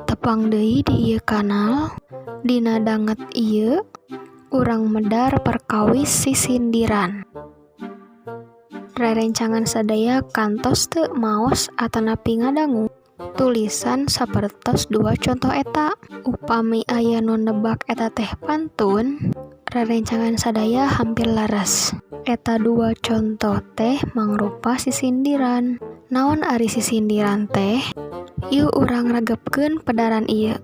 Tepang deui di ieu kanal, dina danget ieu urang medar perkawis sisindiran. Rerencangan sadaya kantos teu maos atanapi ngadangu. Tulisan sapertos 2 contoh eta. Upami aya nu nebak eta teh pantun, rerencangan sadaya hampir laras. Eta 2 contoh teh mangrupa sisindiran. Naon ari sisindiran teh? Yuk urang regepkeun pedaran ieu.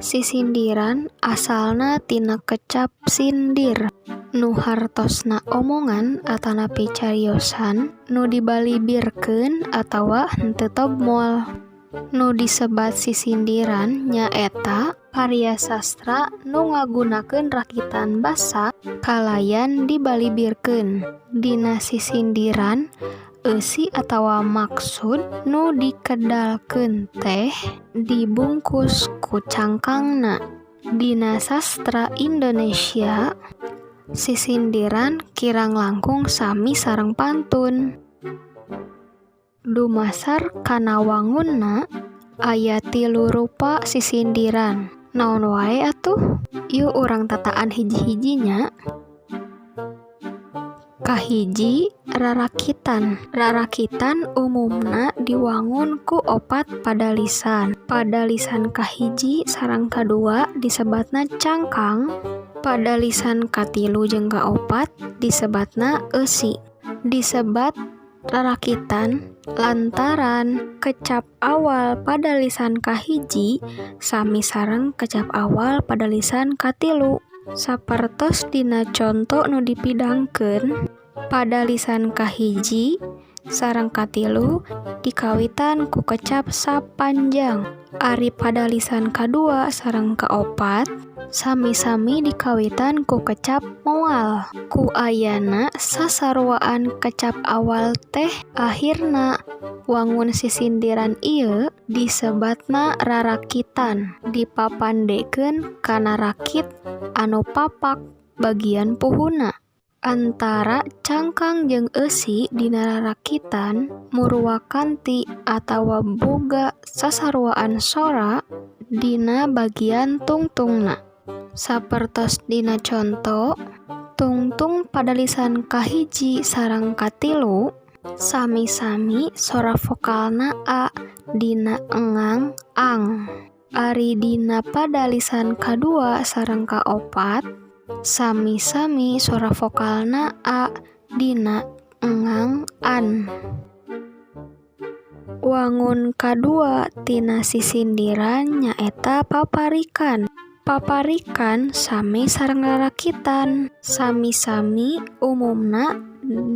Sisindiran asalna tina kecap sindir, nu hartosna omongan atanapi cariosan nu dibalibirkeun atawa henteu tobmol. Nu disebat sisindiran nyaeta karya sastra nu ngagunakeun rakitan basa kalayan dibalibirkeun. Dina sisindiran eusi atawa maksud nu dikedalkeun teh dibungkus ku cangkangna. Dina sastra Indonesia, sisindiran kirang langkung sami sareng pantun. Dumasar kana wangunna aya 3 rupa sisindiran. Naon wae atuh? Yuk urang tataan hiji-hijinya. Kahiji, rarakitan. Rarakitan umumna diwangun ku 4 padalisan. Padalisan kahiji sareng kadua disebatna cangkang. Padalisan katilu jeung kaopat disebatna eusi. Disebat rarakitan lantaran kecap awal padalisan kahiji sami sareng kecap awal padalisan katilu. Sapertos dina conto nu dipidangkeun, padalisan kahiji sareng katilu dikawitan ku kecap sapanjang. Ari padalisan kadua sareng kaopat sami-sami dikawitan ku kecap moal. Ku ayana sasarwaan kecap awal teh akhirna wangun sisindiran ieu disebatna rarakitan, dipapandekeun kana rakit anu papak bagian puhuna. Antara cangkang jeung eusi dina rarakitan murwakanti atawa boga sasarwaan sora dina bagian tungtungna. Sapertos dina conto, tungtung padalisan kahiji sareng katilu sami-sami sora vokalna a dina engang ang. Ari dina padalisan kadua sareng kaopat sami-sami sora vokalna a dina engang an. Wangun kadua tina sisindiran nyaeta paparikan. Paparikan sami sareng rarakitan, sami-sami umumna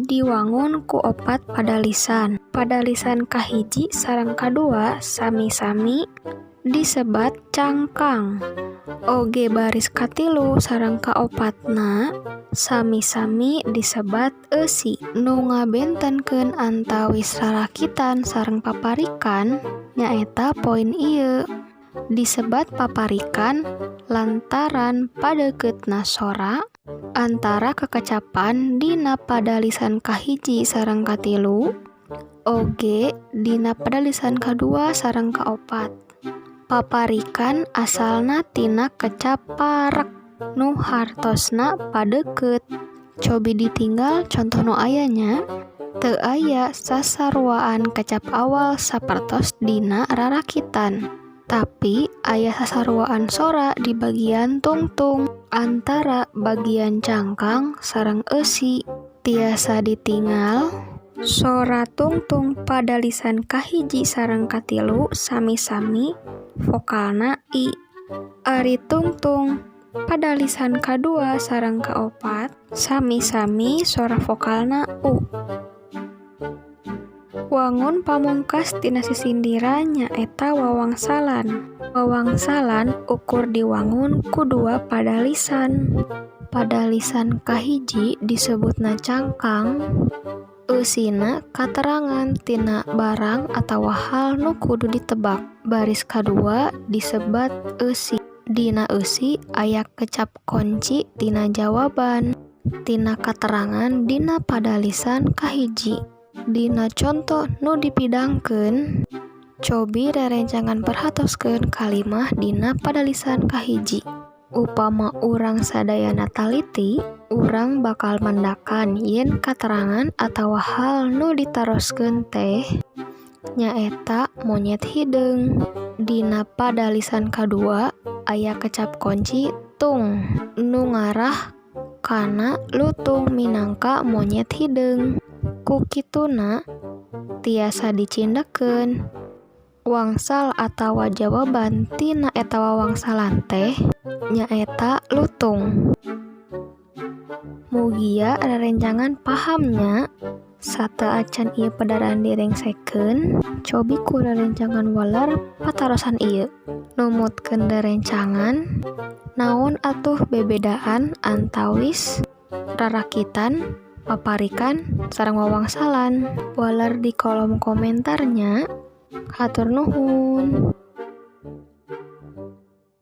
diwangun ku 4 padalisan. Padalisan kahiji sareng kadua sami-sami disebat cangkang. Oge baris katilu sareng kaopatna sami-sami disebat eusi. Nu ngabentenkeun antawis rarakitan sareng paparikan nyaeta poin ieu. Disebat paparikan lantaran padeuketna sora antara kekecapan dina padalisan kahiji sareng katilu oge dina padalisan kadua sareng kaopat. Paparikan asalna tina kecap parek nu hartosna padeukeut. Cobi ditinggal contoh nu ayanya. Teu aya sasarwaan kecap awal sapertos dina rarakitan. Tapi aya sasarwaan sora di bagian tungtung antara bagian cangkang sareng eusi. Tiasa ditinggal sora tungtung padalisan kahiji sareng katilu sami-sami vokalna i. Ari tungtung padalisan kadua sareng kaopat sami-sami sora vokalna u. Wangun pamungkas tina sisindiran nyaeta wawangsalan. Wawangsalan ukur diwangun ku 2 padalisan. Padalisan kahiji disebutna cangkang. Eusina katerangan tina barang atawa hal nu kudu ditebak. Baris kadua disebat eusi. Dina eusi aya kecap konci tina jawaban tina katerangan dina padalisan kahiji. Dina contoh nu dipidangkeun Cobi rerencangan perhatoskeun kalimah dina padalisan kahiji. Upama urang sadayana taliti, urang bakal mendakan yen katerangan atawa hal nu ditaroskeun teh nyaeta monyet hideung. Dina padalisan kadua aya kecap kunci tung nu ngarah kana lutung minangka monyet hideung. Ku kituna tiasa dicindekeun wangsal atawa jawaban tina eta wawangsalan teh nyaeta lutung. Mugia rerencangan pahamnya sata acan ieu padaran direngsekeun, cobi ku rerencangan waler patarosan ieu. Numutkeun rerencangan, naon atuh bebedaan antawis rarakitan, paparikan, sareng wawangsalan? Waler di kolom komentarnya. Hatur nuhun.